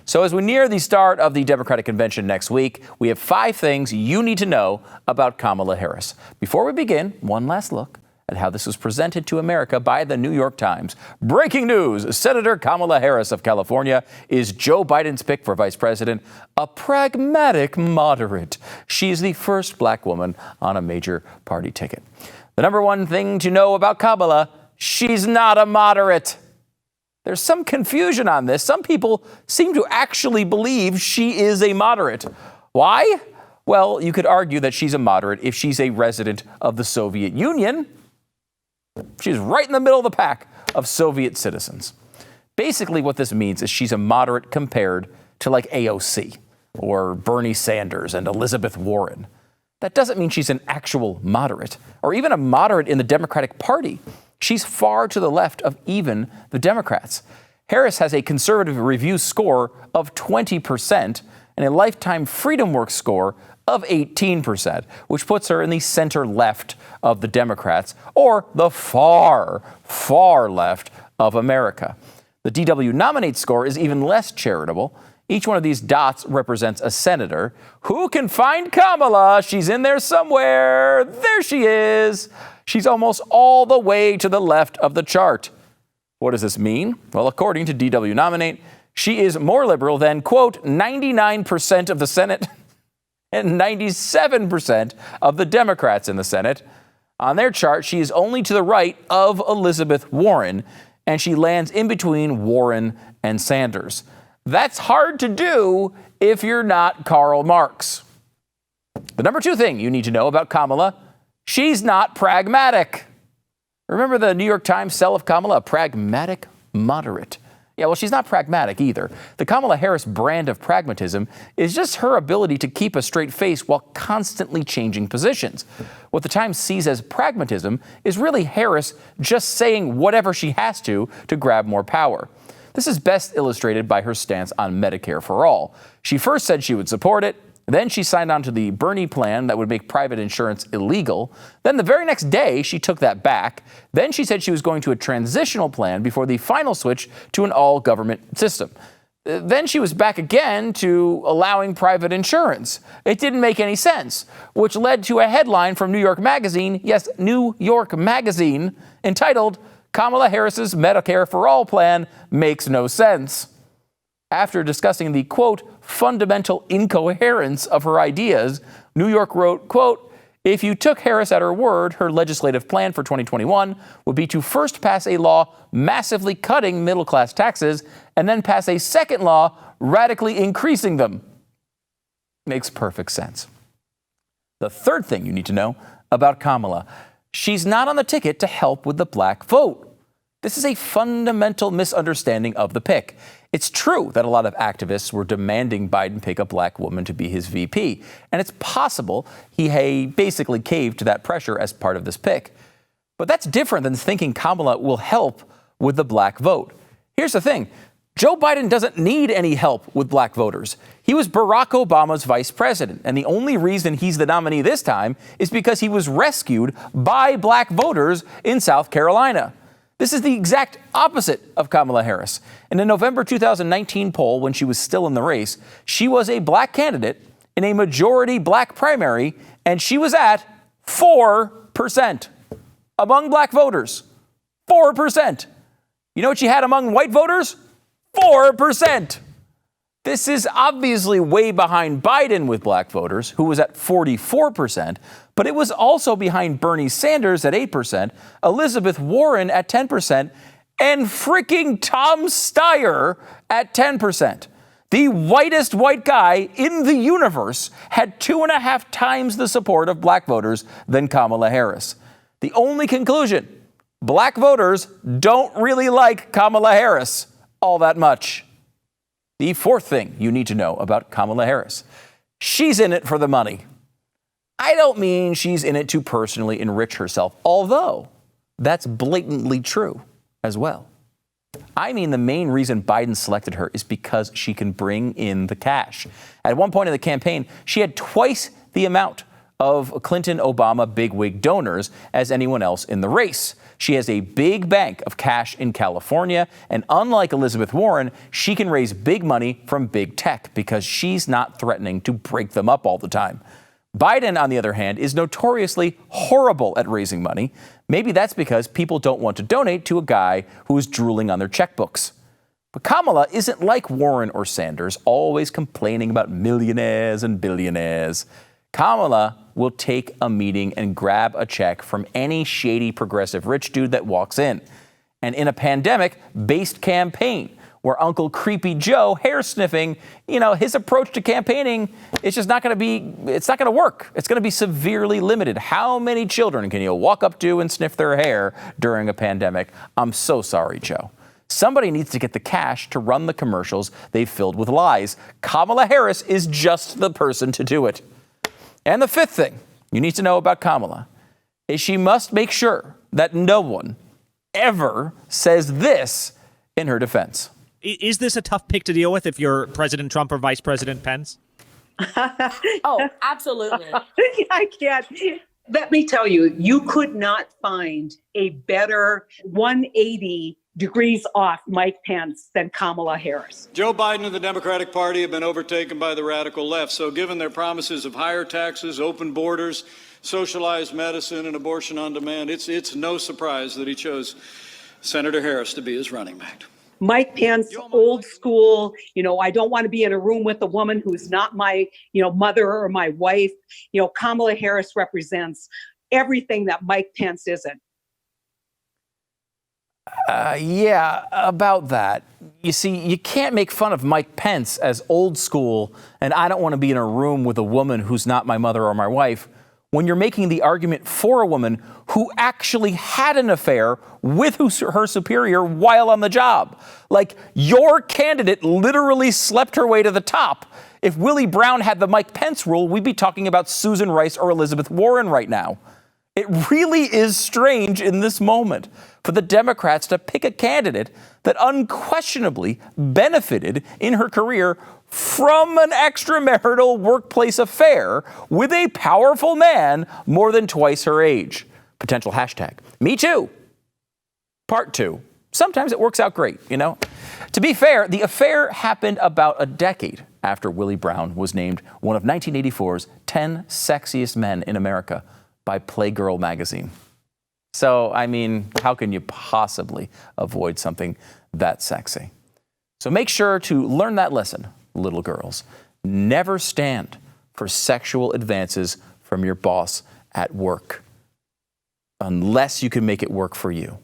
So as we near the start of the Democratic convention next week, we have 5 things you need to know about Kamala Harris. Before we begin, one last look at how this was presented to America by the New York Times. Breaking news, Senator Kamala Harris of California is Joe Biden's pick for vice president, a pragmatic moderate. She's the first black woman on a major party ticket. The number one thing to know about Kamala, she's not a moderate. There's some confusion on this. Some people seem to actually believe she is a moderate. Why? Well, you could argue that she's a moderate if she's a resident of the Soviet Union. She's right in the middle of the pack of Soviet citizens. Basically, what this means is she's a moderate compared to like AOC or Bernie Sanders and Elizabeth Warren. That doesn't mean she's an actual moderate or even a moderate in the Democratic Party. She's far to the left of even the Democrats. Harris has a conservative review score of 20% and a lifetime Freedom Works score of 18%, which puts her in the center left of the Democrats or the far, far left of America. The DW Nominate score is even less charitable. Each one of these dots represents a senator. Who can find Kamala? She's in there somewhere. There she is. She's almost all the way to the left of the chart. What does this mean? Well, according to DW Nominate, she is more liberal than, quote, 99% of the Senate and 97% of the Democrats in the Senate. On their chart, she is only to the right of Elizabeth Warren, and she lands in between Warren and Sanders. That's hard to do if you're not Karl Marx. The number 2 thing you need to know about Kamala, she's not pragmatic. Remember the New York Times sell of Kamala, a pragmatic moderate. Yeah, well, she's not pragmatic either. The Kamala Harris brand of pragmatism is just her ability to keep a straight face while constantly changing positions. What the Times sees as pragmatism is really Harris just saying whatever she has to grab more power. This is best illustrated by her stance on Medicare for All. She first said she would support it. Then she signed on to the Bernie plan that would make private insurance illegal. Then the very next day, she took that back. Then she said she was going to a transitional plan before the final switch to an all-government system. Then she was back again to allowing private insurance. It didn't make any sense, which led to a headline from New York Magazine, yes, New York Magazine, entitled, Kamala Harris's Medicare for All plan makes no sense. After discussing the, quote, fundamental incoherence of her ideas, New York wrote, quote, if you took Harris at her word, her legislative plan for 2021 would be to first pass a law massively cutting middle-class taxes and then pass a second law radically increasing them. Makes perfect sense. The third thing you need to know about Kamala, she's not on the ticket to help with the black vote. This is a fundamental misunderstanding of the pick. It's true that a lot of activists were demanding Biden pick a black woman to be his VP, and it's possible he basically caved to that pressure as part of this pick. But that's different than thinking Kamala will help with the black vote. Here's the thing. Joe Biden doesn't need any help with black voters. He was Barack Obama's vice president, and the only reason he's the nominee this time is because he was rescued by black voters in South Carolina. This is the exact opposite of Kamala Harris. In a November 2019 poll, when she was still in the race, she was a black candidate in a majority black primary, and she was at 4% among black voters. 4%. You know what she had among white voters? 4%. This is obviously way behind Biden with black voters, who was at 44%, but it was also behind Bernie Sanders at 8%, Elizabeth Warren at 10%, and freaking Tom Steyer at 10%. The whitest white guy in the universe had 2.5 times the support of black voters than Kamala Harris. The only conclusion, black voters don't really like Kamala Harris all that much. The fourth thing you need to know about Kamala Harris, she's in it for the money. I don't mean she's in it to personally enrich herself, although that's blatantly true as well. I mean, the main reason Biden selected her is because she can bring in the cash. At one point in the campaign, she had twice the amount of Clinton-Obama bigwig donors as anyone else in the race. She has a big bank of cash in California, and unlike Elizabeth Warren, she can raise big money from big tech because she's not threatening to break them up all the time. Biden, on the other hand, is notoriously horrible at raising money. Maybe that's because people don't want to donate to a guy who is drooling on their checkbooks. But Kamala isn't like Warren or Sanders, always complaining about millionaires and billionaires. Kamala will take a meeting and grab a check from any shady progressive rich dude that walks in. And in a pandemic-based campaign, where Uncle Creepy Joe, hair sniffing, his approach to campaigning, it's just not going to work. It's going to be severely limited. How many children can you walk up to and sniff their hair during a pandemic? I'm so sorry, Joe. Somebody needs to get the cash to run the commercials they've filled with lies. Kamala Harris is just the person to do it. And the fifth thing you need to know about Kamala is she must make sure that no one ever says this in her defense. Is this a tough pick to deal with if you're President Trump or Vice President Pence? Oh, absolutely. I can't. Let me tell you, you could not find a better 180 degrees off Mike Pence than Kamala Harris. Joe Biden and the Democratic Party have been overtaken by the radical left. So given their promises of higher taxes, open borders, socialized medicine, and abortion on demand, it's no surprise that he chose Senator Harris to be his running mate. Mike Pence, old school, I don't want to be in a room with a woman who's not my, mother or my wife. Kamala Harris represents everything that Mike Pence isn't. Yeah, about that. You see, you can't make fun of Mike Pence as old school, and I don't want to be in a room with a woman who's not my mother or my wife, when you're making the argument for a woman who actually had an affair with her superior while on the job. Like, your candidate literally slept her way to the top. If Willie Brown had the Mike Pence rule, we'd be talking about Susan Rice or Elizabeth Warren right now. It really is strange in this moment for the Democrats to pick a candidate that unquestionably benefited in her career from an extramarital workplace affair with a powerful man more than twice her age. Potential hashtag. Me too. Part 2. Sometimes it works out great, To be fair, the affair happened about a decade after Willie Brown was named one of 1984's 10 sexiest men in America by Playgirl magazine. So, how can you possibly avoid something that sexy? So make sure to learn that lesson, little girls. Never stand for sexual advances from your boss at work, unless you can make it work for you.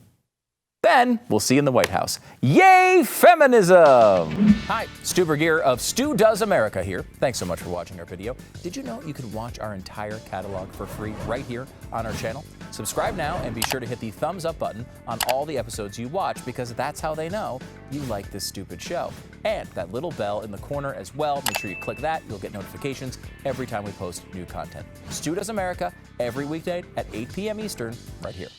Then we'll see you in the White House. Yay, feminism! Hi, Stu Bergier of Stu Does America here. Thanks so much for watching our video. Did you know you can watch our entire catalog for free right here on our channel? Subscribe now and be sure to hit the thumbs up button on all the episodes you watch, because that's how they know you like this stupid show. And that little bell in the corner as well. Make sure you click that. You'll get notifications every time we post new content. Stu Does America every weekday at 8 p.m. Eastern right here.